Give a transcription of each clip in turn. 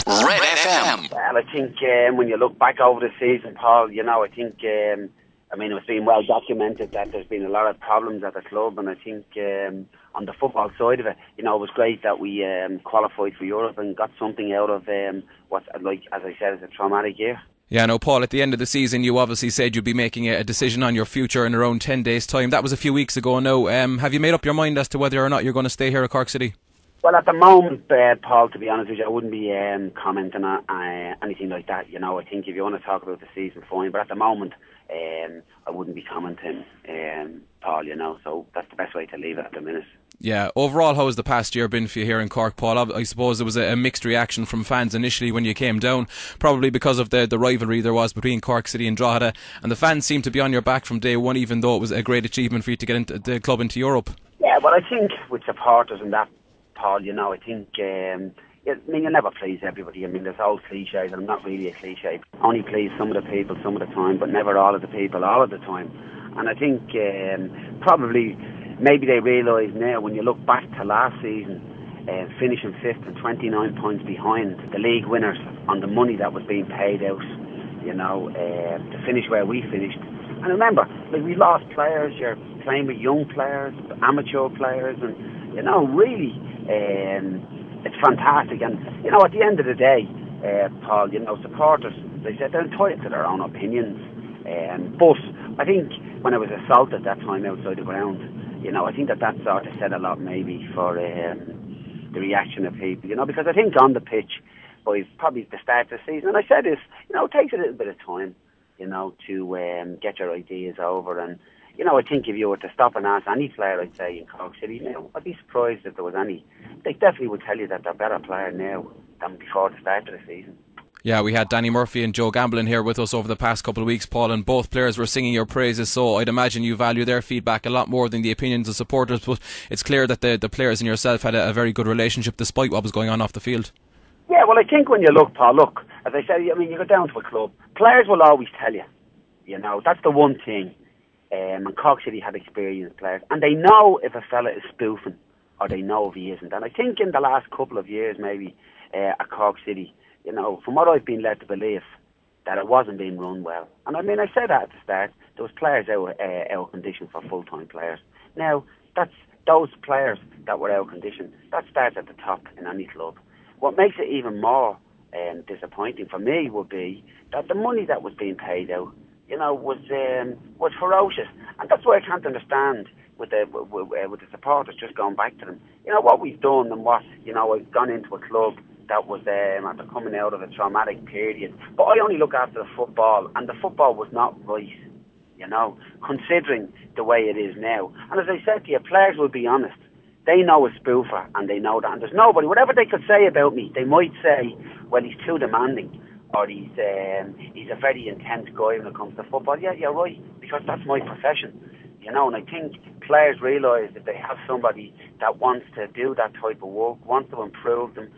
Red FM. Well, I think when you look back over the season, Paul, I think, it's been well documented that there's been a lot of problems at the club, and I think on the football side of it, it was great that we qualified for Europe and got something out of what, like as I said, is a traumatic year. Yeah, no, Paul, at the end of the season you obviously said you'd be making a decision on your future in around 10 days' time. That was a few weeks ago now. Have you made up your mind as to whether or not you're going to stay here at Cork City? Well, at the moment, Paul, to be honest with you, I wouldn't be commenting on anything like that. I think if you want to talk about the season, fine. But at the moment, I wouldn't be commenting, Paul, so that's the best way to leave it at the minute. Yeah, overall, how has the past year been for you here in Cork, Paul? I suppose there was a mixed reaction from fans initially when you came down, probably because of the rivalry there was between Cork City and Drogheda, and the fans seemed to be on your back from day one, even though it was a great achievement for you to get into the club into Europe. Yeah, well, I think with supporters and that, Paul, I think, you never please everybody. There's all cliches, and I'm not really a cliche. Only please some of the people some of the time, but never all of the people all of the time. And I think probably maybe they realise now, when you look back to last season, finishing 5th and 29 points behind the league winners on the money that was being paid out, to finish where we finished. And remember, we lost players, you're playing with young players, amateur players, and, really, it's fantastic. And, at the end of the day, Paul, supporters, they said they're entitled to their own opinions. But I think when I was assaulted that time outside the ground, I think that sort of said a lot maybe for the reaction of people, because I think on the pitch, by probably the start of the season, and I said this, it takes a little bit of time, to get your ideas over. And, I think if you were to stop and ask any player, I'd say, in Cork City, I'd be surprised if there was any. They definitely would tell you that they're better player now than before the start of the season. Yeah, we had Danny Murphy and Joe Gamble in here with us over the past couple of weeks, Paul, and both players were singing your praises, so I'd imagine you value their feedback a lot more than the opinions of supporters, but it's clear that the players and yourself had a very good relationship despite what was going on off the field. Yeah, well, I think when you look, Paul, as I said, you go down to a club, players will always tell you, that's the one thing. And Cork City had experienced players, and they know if a fella is spoofing or they know if he isn't. And I think in the last couple of years, maybe at Cork City, from what I've been led to believe, that it wasn't being run well. And I said that at the start. There was players out of condition for full-time players. Now, that's those players that were out of condition. That starts at the top in any club. What makes it even more disappointing for me would be that the money that was being paid out, was ferocious, and that's why I can't understand with the supporters just going back to them. What we've done, and what I've gone into a club that was after coming out of a traumatic period. But I only look after the football, and the football was not right. Considering the way it is now. And as I said to you, players will be honest. They know a spoofer, and they know that. And there's nobody, whatever they could say about me, they might say, well, he's too demanding, or he's a very intense guy when it comes to football. Yeah, you're right, because that's my profession, and I think players realise that they have somebody that wants to do that type of work, wants to improve them,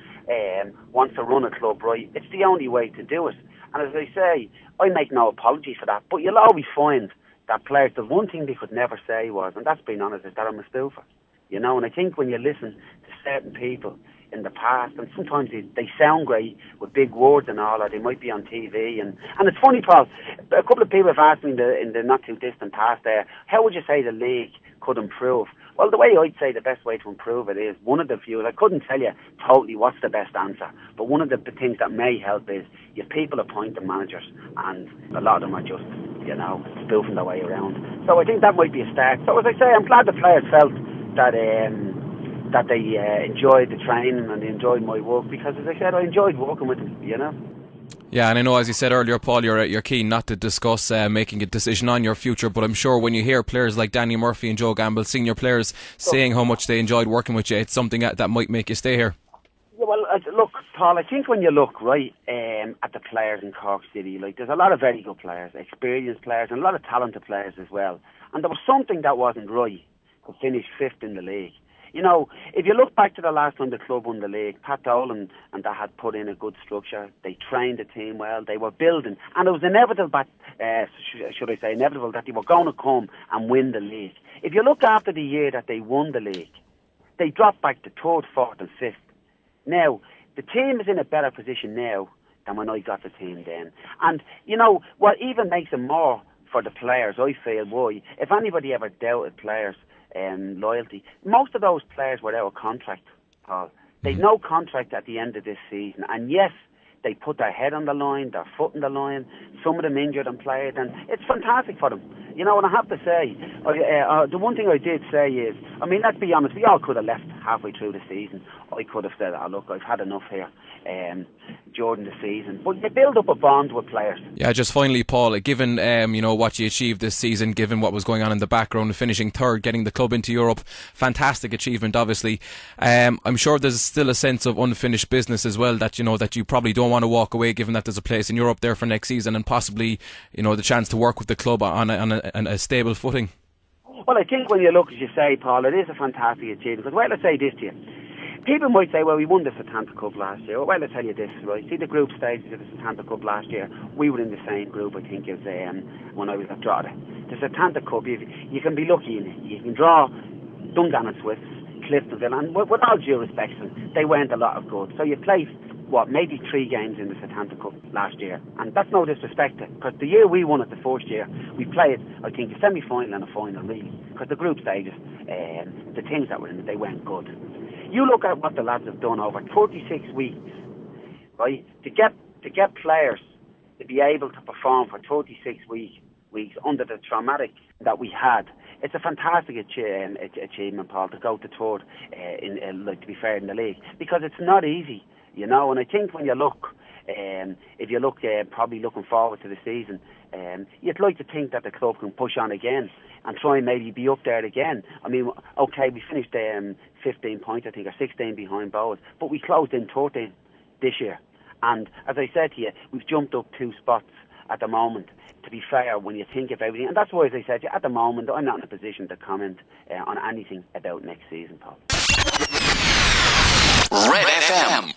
wants to run a club right. It's the only way to do it. And as I say, I make no apology for that, but you'll always find that players, the one thing they could never say was, and that's being honest, is that I'm a spoofer, and I think when you listen to certain people in the past, and sometimes they sound great with big words and all, or they might be on TV, and it's funny, Paul, a couple of people have asked me in the not too distant past there, how would you say the league could improve? Well, the way I'd say the best way to improve it is, one of the views, I couldn't tell you totally what's the best answer, but one of the things that may help is if people appoint the managers, and a lot of them are just, spoofing their way around. So I think that might be a start. So as I say, I'm glad the players felt that they enjoyed the training and they enjoyed my work, because as I said, I enjoyed working with them, Yeah, and I know, as you said earlier, Paul, you're keen not to discuss making a decision on your future, but I'm sure when you hear players like Danny Murphy and Joe Gamble, senior players, saying how much they enjoyed working with you, it's something that might make you stay here. Yeah, well, look, Paul, I think when you look at the players in Cork City, there's a lot of very good players, experienced players, and a lot of talented players as well. And there was something that wasn't right to finish 5th in the league. If you look back to the last time the club won the league, Pat Doolin and that had put in a good structure. They trained the team well. They were building, and it was inevitable that they were going to come and win the league. If you look after the year that they won the league, they dropped back to 3rd, 4th, and 5th. Now, the team is in a better position now than when I got the team then. And, you know, what even makes it more for the players, I feel, why, if anybody ever doubted players' loyalty, most of those players were out of contract, Paul. They'd no contract at the end of this season. And yes, they put their head on the line, their foot on the line, some of them injured and played, and it's fantastic for them. You know, and I have to say, the one thing I did say is, I mean, let's be honest, we all could have left halfway through the season. I could have said, oh, look, I've had enough here during the season. But you build up a bond with players. Yeah, just finally, Paul, given you know, what you achieved this season, given what was going on in the background, finishing third, getting the club into Europe, fantastic achievement, obviously. I'm sure there's still a sense of unfinished business as well, that, you know, that you probably don't want to walk away, given that there's a place in Europe there for next season and possibly, you know, the chance to work with the club on a stable footing. Well, I think when you look, as you say, Paul, it is a fantastic achievement. Because, well, let's say this to you. People might say, well, we won the Setanta Cup last year. Well, I'll tell you this, right? See the group stages of the Setanta Cup last year? We were in the same group, I think, as when I was at Drogheda. The Setanta Cup, you can be lucky in it. You can draw Dungannon Swifts, Cliftonville, and with all due respect, they weren't a lot of good. So you played, maybe 3 games in the Setanta Cup last year. And that's no disrespect, because the year we won it, the first year, we played, I think, a semi-final and a final, really. Because the group stages, the teams that were in it, they weren't good. You look at what the lads have done over 36 weeks, right? To get players to be able to perform for 36 weeks under the traumatic that we had. It's a fantastic achievement, Paul, to go to third, to be fair, in the league, because it's not easy, you know. And I think when you look, if you look, probably looking forward to the season, you'd like to think that the club can push on again and try and maybe be up there again. I mean, okay, we finished 15 points, I think, or 16 behind Bows, but we closed in 13 this year. And as I said to you, we've jumped up 2 spots at the moment, to be fair, when you think of everything. And that's why, as I said to you, at the moment, I'm not in a position to comment on anything about next season, Paul. Red FM.